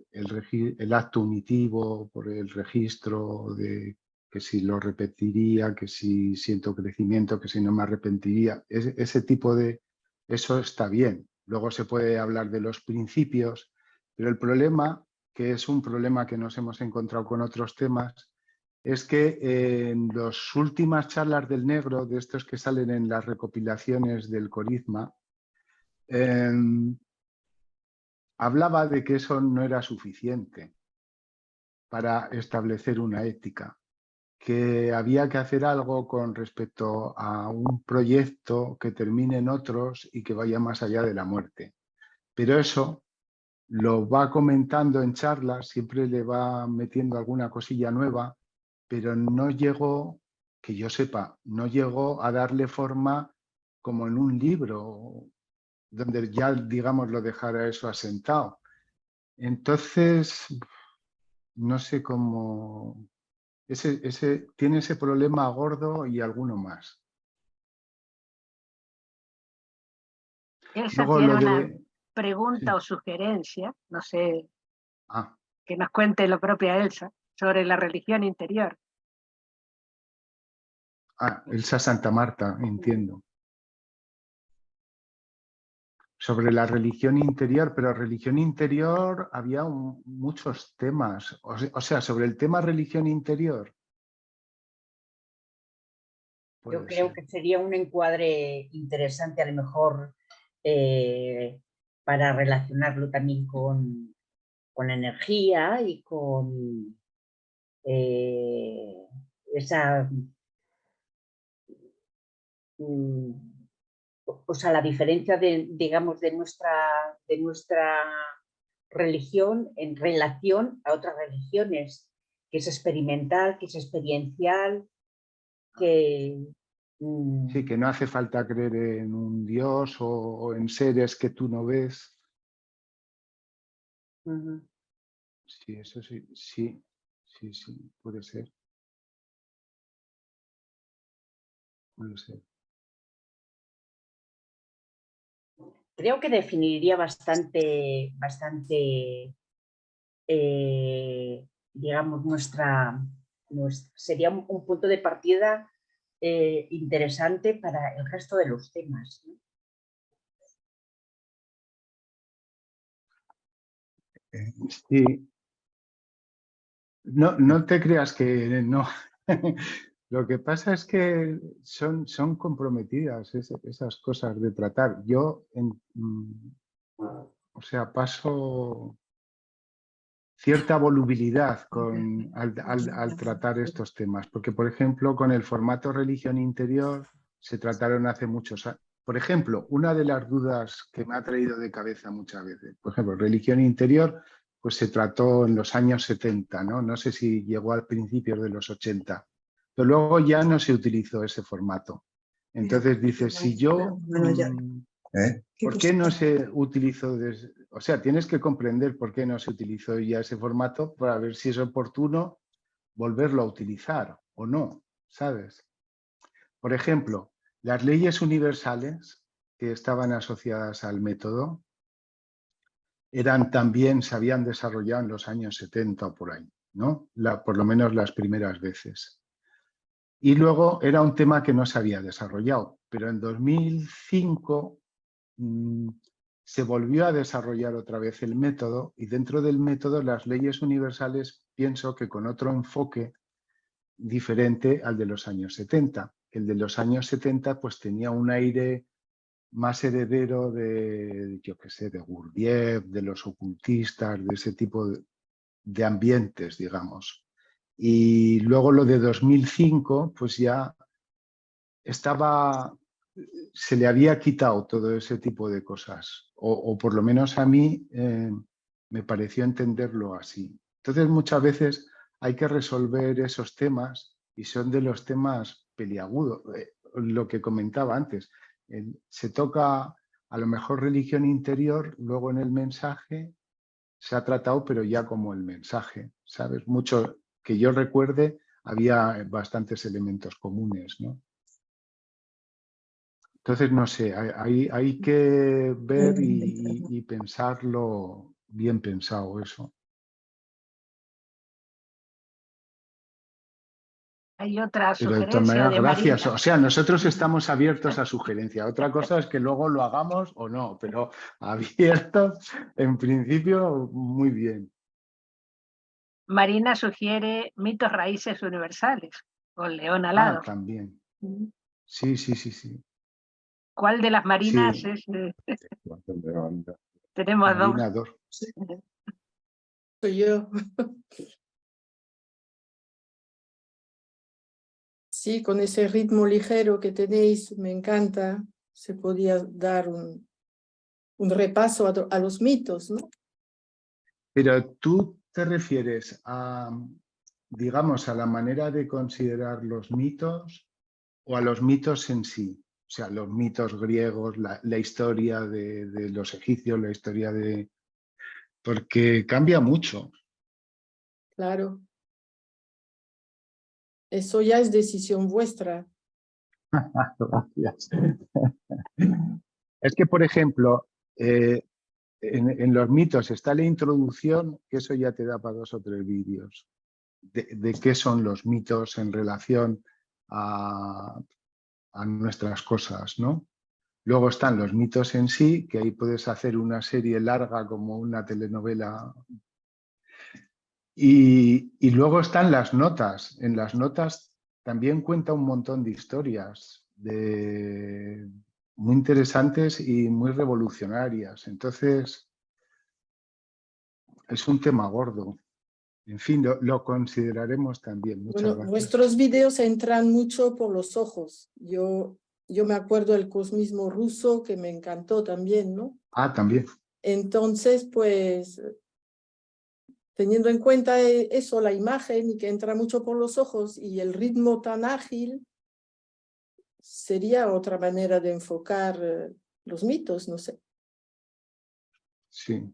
acto unitivo, por el registro de que si lo repetiría, que si siento crecimiento, que si no me arrepentiría. Ese tipo de... Eso está bien. Luego se puede hablar de los principios, pero el problema, que es un problema que nos hemos encontrado con otros temas, es que en las últimas charlas del negro, de estos que salen en las recopilaciones del Corizma, hablaba de que eso no era suficiente para establecer una ética, que había que hacer algo con respecto a un proyecto que termine en otros y que vaya más allá de la muerte. Pero eso lo va comentando en charlas, siempre le va metiendo alguna cosilla nueva, pero no llegó, que yo sepa, no llegó a darle forma como en un libro, donde ya, digamos, lo dejara eso asentado. Entonces, no sé cómo... tiene ese problema gordo y alguno más. Elsa Luego tiene lo una de... pregunta Sí. o sugerencia, no sé, Ah, que nos cuente la propia Elsa, sobre la religión interior. Elsa Santa Marta, entiendo. sobre la religión interior, pero religión interior había muchos temas. O sea, sobre el tema religión interior. Yo creo que sería un encuadre interesante, a lo mejor, para relacionarlo también con la energía y con esa... o sea, la diferencia digamos, de nuestra religión en relación a otras religiones, que es experimental, que es experiencial, que... Sí, que no hace falta creer en un Dios o en seres que tú no ves. Sí, eso sí, sí, puede ser. Puede ser. Creo que definiría bastante, digamos, sería un punto de partida interesante para el resto de los temas, ¿no? Sí. No te creas que no. Lo que pasa es que son comprometidas esas cosas de tratar. Yo, o sea, paso cierta volubilidad al tratar estos temas, porque, por ejemplo, con el formato religión interior se trataron hace muchos años. Por ejemplo, una de las dudas que me ha traído de cabeza muchas veces, por ejemplo, religión interior, pues se trató en los años 70, ¿no? No sé si llegó al principio de los 80, pero luego ya no se utilizó ese formato. Entonces dices, si yo... ¿Por qué no se utilizó? O sea, tienes que comprender por qué no se utilizó ya ese formato para ver si es oportuno volverlo a utilizar o no, ¿sabes? Por ejemplo, las leyes universales que estaban asociadas al método se habían desarrollado en los años 70 o por ahí, ¿no? Por lo menos las primeras veces. Y luego era un tema que no se había desarrollado, pero en 2005 se volvió a desarrollar otra vez el método y dentro del método las leyes universales pienso que con otro enfoque diferente al de los años 70. El de los años 70 pues tenía un aire más heredero de, yo qué sé, de Gurdjieff, de los ocultistas, de ese tipo de ambientes, digamos. Y luego lo de 2005 pues ya se le había quitado todo ese tipo de cosas, o por lo menos a mí me pareció entenderlo así. Entonces muchas veces hay que resolver esos temas y son de los temas peliagudos, lo que comentaba antes. Se toca a lo mejor religión interior, luego en el mensaje se ha tratado, pero ya como el mensaje, ¿sabes? Mucho que yo recuerde, había bastantes elementos comunes, ¿no? Entonces, no sé, hay que ver y pensarlo bien pensado eso. Hay otra Pero de todas sugerencia maneras, de gracias. Marina. O sea, nosotros estamos abiertos a sugerencias. Otra cosa es que luego lo hagamos o no, pero abiertos, en principio, muy bien. Marina sugiere mitos raíces universales, con León al lado. También. Sí. ¿Cuál de las Marinas Sí. es? Tenemos Marina dos. Soy yo. Sí, con ese ritmo ligero que tenéis, me encanta. Se podía dar un repaso a los mitos, ¿no? Pero tú te refieres a, digamos, a la manera de considerar los mitos o a los mitos en sí. O sea, los mitos griegos, la historia de los egipcios, la historia de... Porque cambia mucho. Claro. Eso ya es decisión vuestra. Gracias. Es que, por ejemplo, en los mitos está la introducción, que eso ya te da para 2 o 3 vídeos, de qué son los mitos en relación a nuestras cosas, ¿no? Luego están los mitos en sí, que ahí puedes hacer una serie larga como una telenovela. Y luego están las notas. En las notas también cuenta un montón de historias muy interesantes y muy revolucionarias. Entonces, es un tema gordo. En fin, lo consideraremos también. Muchas Bueno, gracias. vuestros vídeos entran mucho por los ojos. Yo me acuerdo del cosmismo ruso, que me encantó también, ¿no? Ah, también. Entonces, pues, teniendo en cuenta eso, la imagen, y que entra mucho por los ojos, y el ritmo tan ágil, sería otra manera de enfocar los mitos, no sé. Sí.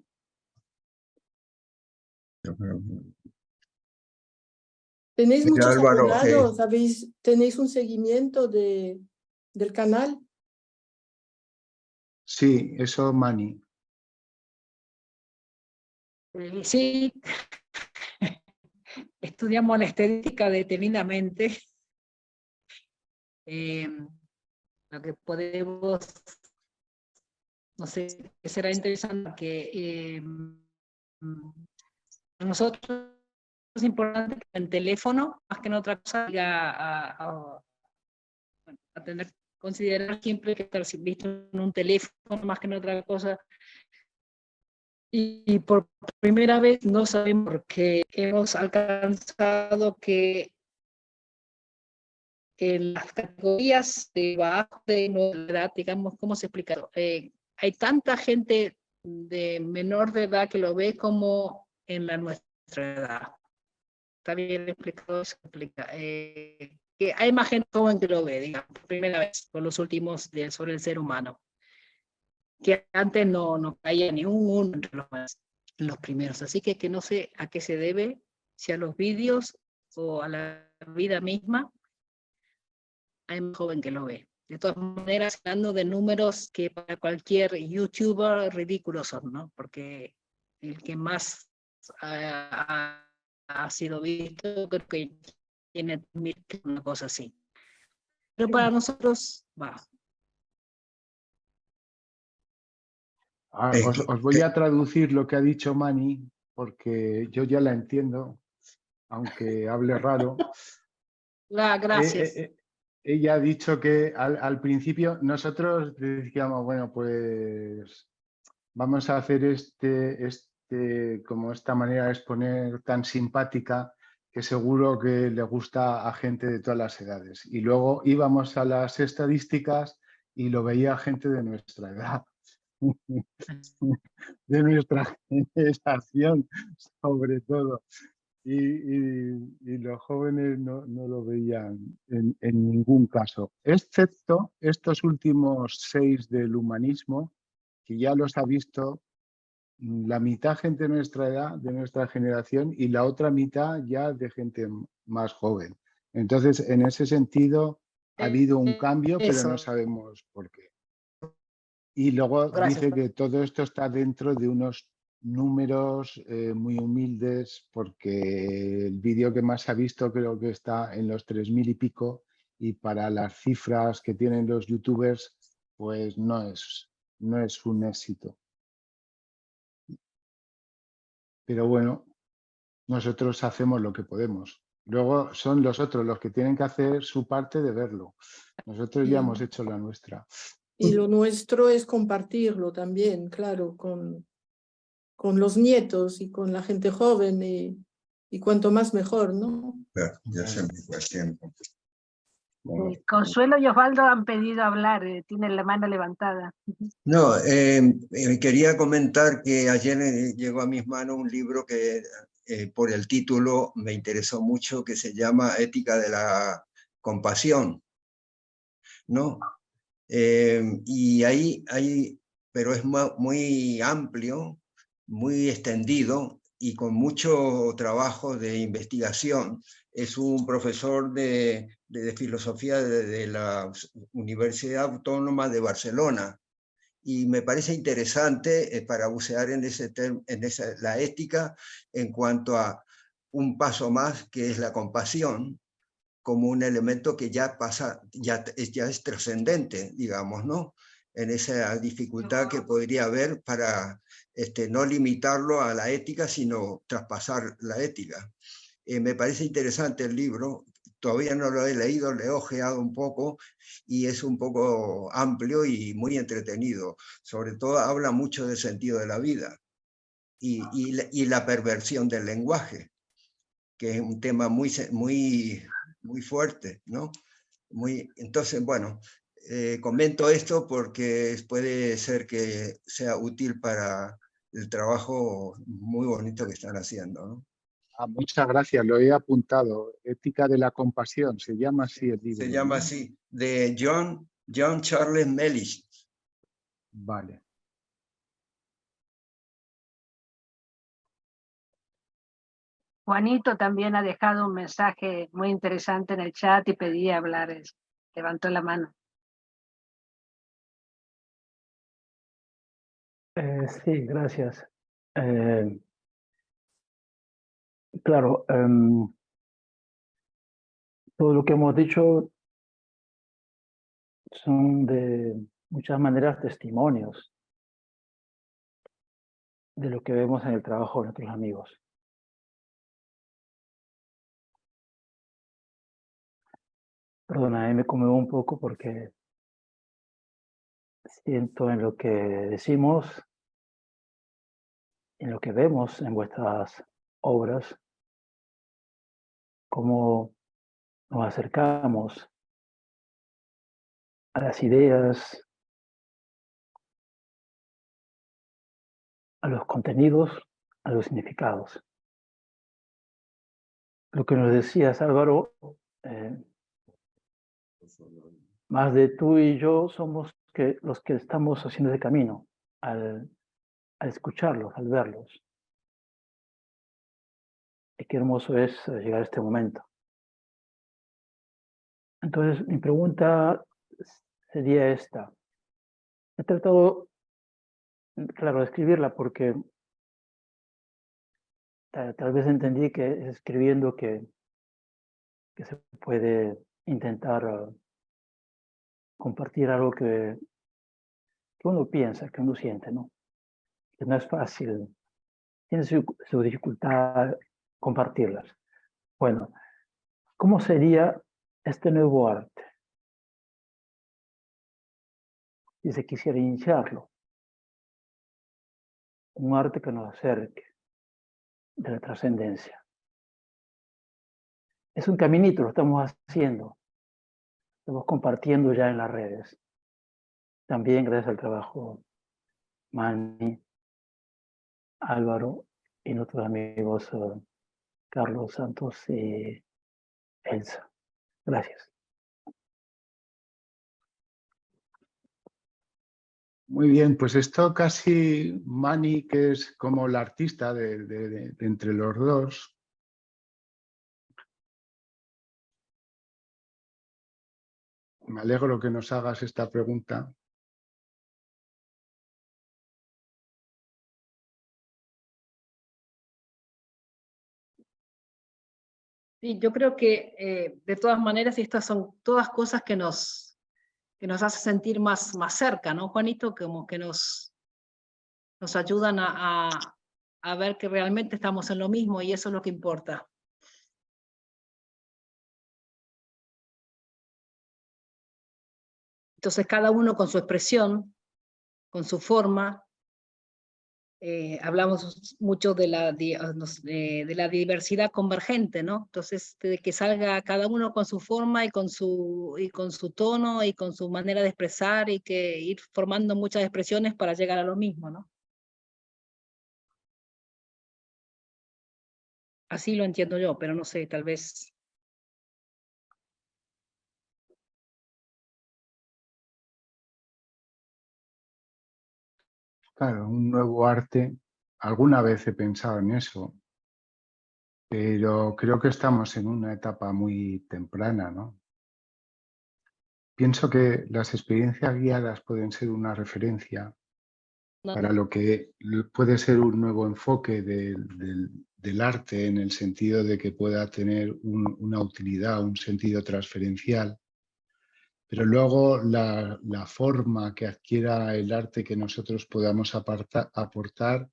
¿Tenéis Mira, muchos Álvaro, abonados? ¿Tenéis un seguimiento del canal? Sí, eso, Mani. Sí, estudiamos la estadística detenidamente. Lo que podemos, no sé, que será interesante que para nosotros es importante que el teléfono, más que en otra cosa, diga a tener, considerar siempre que estar visto en un teléfono, más que en otra cosa. Y por primera vez no sabemos por qué hemos alcanzado que en las categorías de bajo de nuestra edad, digamos, ¿cómo se explica? Hay tanta gente de menor de edad que lo ve como en la nuestra edad. Está bien explicado, se explica. Que hay más gente joven que lo ve, digamos, por primera vez, con los últimos sobre el ser humano. Que antes no caía ni uno entre los primeros. Así que no sé a qué se debe, si a los vídeos o a la vida misma, hay más joven que lo ve. De todas maneras, hablando de números que para cualquier youtuber ridículos son, ¿no? Porque el que más ha sido visto, creo que tiene una cosa así. Pero para nosotros, va. Os voy a traducir lo que ha dicho Mani, porque yo ya la entiendo, aunque hable raro. Gracias. Ella ha dicho que al principio nosotros decíamos, bueno, pues vamos a hacer como esta manera de exponer tan simpática que seguro que le gusta a gente de todas las edades. Y luego íbamos a las estadísticas y lo veía gente de nuestra edad, de nuestra generación sobre todo. Y los jóvenes no lo veían en ningún caso, excepto estos últimos 6 del humanismo, que ya los ha visto la mitad gente de nuestra edad, de nuestra generación, y la otra mitad ya de gente más joven. Entonces, en ese sentido, ha habido un cambio, pero no sabemos por qué. Y luego dice que todo esto está dentro de unos números muy humildes, porque el vídeo que más ha visto creo que está en los 3.000 y pico, y para las cifras que tienen los youtubers, pues no es un éxito. Pero bueno, nosotros hacemos lo que podemos. Luego son los otros los que tienen que hacer su parte de verlo. Nosotros ya hemos hecho la nuestra. Y lo nuestro es compartirlo también, claro, con los nietos y con la gente joven, y cuanto más mejor, ¿no? Ya se me fue el tiempo. Consuelo y Osvaldo han pedido hablar, tienen la mano levantada. No, quería comentar que ayer llegó a mis manos un libro que por el título me interesó mucho, que se llama Ética de la Compasión, ¿no? Y ahí pero es muy amplio, muy extendido y con mucho trabajo de investigación. Es un profesor de filosofía de la Universidad Autónoma de Barcelona. Y me parece interesante para bucear en la ética en cuanto a un paso más, que es la compasión, como un elemento que ya pasa, ya es trascendente, digamos, ¿no? en esa dificultad que podría haber para no limitarlo a la ética, sino traspasar la ética. Me parece interesante el libro, todavía no lo he leído, le he ojeado un poco y es un poco amplio y muy entretenido. Sobre todo habla mucho del sentido de la vida y la perversión del lenguaje, que es un tema muy fuerte, ¿no? Entonces, bueno, comento esto porque puede ser que sea útil para el trabajo muy bonito que están haciendo, ¿no? Muchas gracias, lo he apuntado. Ética de la compasión, se llama así el libro. Se llama así, de John Charles Mellish. Vale. Juanito también ha dejado un mensaje muy interesante en el chat y pedía hablar, levantó la mano. Sí, gracias. Claro, todo lo que hemos dicho son de muchas maneras testimonios de lo que vemos en el trabajo de nuestros amigos. Perdona, me conmuevo un poco porque siento en lo que decimos, en lo que vemos en vuestras obras, cómo nos acercamos a las ideas, a los contenidos, a los significados. Lo que nos decías, Álvaro, más de tú y yo somos los que estamos haciendo ese camino, al escucharlos, al verlos. Y qué hermoso es llegar a este momento. Entonces, mi pregunta sería esta. He tratado, claro, de escribirla porque tal vez entendí que es escribiendo que se puede intentar compartir algo que uno piensa, que uno siente, ¿no? Que no es fácil, tiene su dificultad compartirlas. Bueno, ¿cómo sería este nuevo arte? Si se quisiera iniciarlo, un arte que nos acerque de la trascendencia. Es un caminito, lo estamos haciendo, estamos compartiendo ya en las redes. También gracias al trabajo Manny, Álvaro y nuestros amigos Carlos Santos y Elsa. Gracias. Muy bien, pues esto casi Manny, que es como la artista de entre los dos. Me alegro que nos hagas esta pregunta. Sí, yo creo que de todas maneras estas son todas cosas que nos hacen sentir más cerca, ¿no, Juanito? Como que nos ayudan a ver que realmente estamos en lo mismo y eso es lo que importa. Entonces cada uno con su expresión, con su forma, hablamos mucho de la diversidad convergente, ¿no? Entonces, de que salga cada uno con su forma y con su tono y con su manera de expresar y que ir formando muchas expresiones para llegar a lo mismo, ¿no? Así lo entiendo yo, pero no sé, tal vez... Claro, un nuevo arte. Alguna vez he pensado en eso, pero creo que estamos en una etapa muy temprana, ¿no? Pienso que las experiencias guiadas pueden ser una referencia para lo que puede ser un nuevo enfoque del arte, en el sentido de que pueda tener una utilidad, un sentido transferencial, Pero luego la forma que adquiera el arte que nosotros podamos aportar,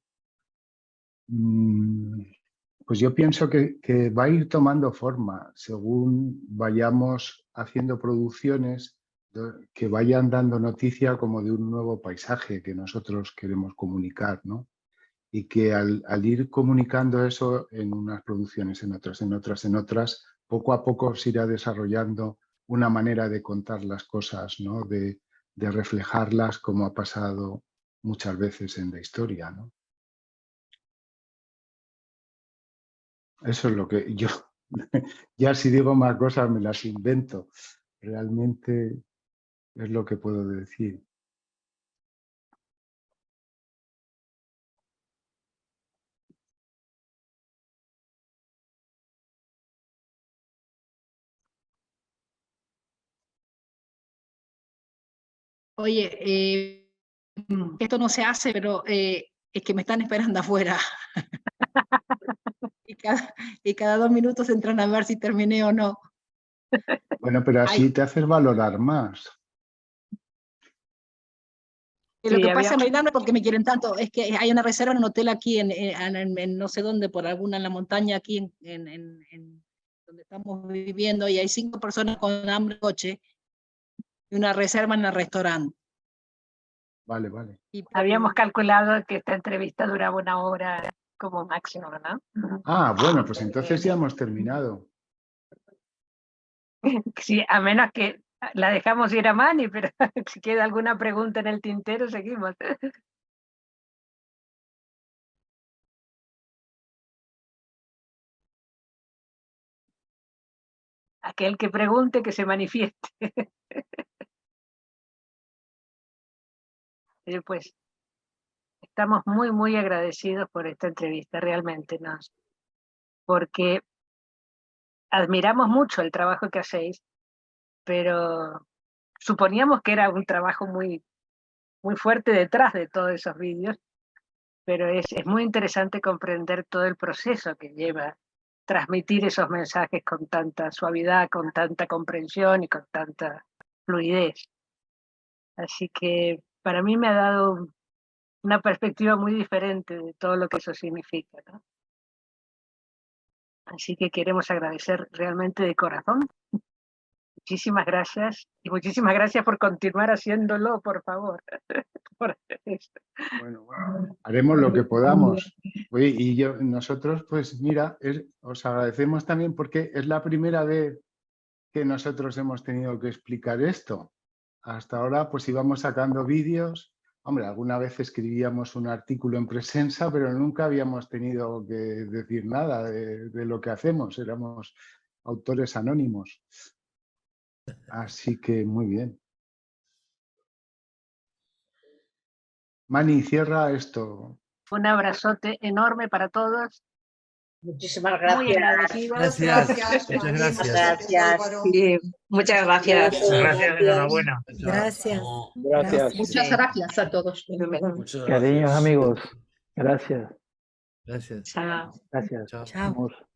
pues yo pienso que va a ir tomando forma según vayamos haciendo producciones que vayan dando noticia como de un nuevo paisaje que nosotros queremos comunicar, ¿no? Y que al ir comunicando eso en unas producciones, en otras, poco a poco se irá desarrollando una manera de contar las cosas, ¿no? De reflejarlas como ha pasado muchas veces en la historia, ¿no? Eso es lo que yo, ya si digo más cosas me las invento, realmente es lo que puedo decir. Oye, esto no se hace, pero es que me están esperando afuera. y cada 2 minutos entran a ver si terminé o no. Bueno, pero así te haces valorar más. Lo que pasa, Marilán, no es porque me quieren tanto, es que hay una reserva en un hotel aquí en no sé dónde, por alguna en la montaña aquí en donde estamos viviendo, y hay 5 personas con hambre en coche y una reserva en el restaurante. Vale, vale. Habíamos calculado que esta entrevista duraba 1 hora como máximo, ¿no? Ah, bueno, pues entonces ya hemos terminado. Sí, a menos que la dejamos ir a Mani, pero si queda alguna pregunta en el tintero, seguimos. Aquel que pregunte, que se manifieste. Pues estamos muy, muy agradecidos por esta entrevista, realmente, porque admiramos mucho el trabajo que hacéis, pero suponíamos que era un trabajo muy, muy fuerte detrás de todos esos vídeos, pero es muy interesante comprender todo el proceso que lleva transmitir esos mensajes con tanta suavidad, con tanta comprensión y con tanta fluidez. Así que para mí me ha dado una perspectiva muy diferente de todo lo que eso significa, ¿no? Así que queremos agradecer realmente de corazón. Muchísimas gracias y muchísimas gracias por continuar haciéndolo, por favor. Bueno, haremos lo que podamos. Oye, y nosotros, pues mira, os agradecemos también porque es la primera vez que nosotros hemos tenido que explicar esto. Hasta ahora, pues íbamos sacando vídeos. Hombre, alguna vez escribíamos un artículo en Presensa, pero nunca habíamos tenido que decir nada de lo que hacemos. Éramos autores anónimos. Así que muy bien. Mani, cierra esto. Un abrazote enorme para todos. Muchísimas gracias. Muy agradecidos. Gracias. Muchas gracias. Gracias. Sí, muchas gracias. Gracias, enhorabuena. Gracias. Gracias. Muchas gracias a todos. Cariños amigos. Gracias. Gracias. Chao. Gracias. Chao. Chao. Vamos.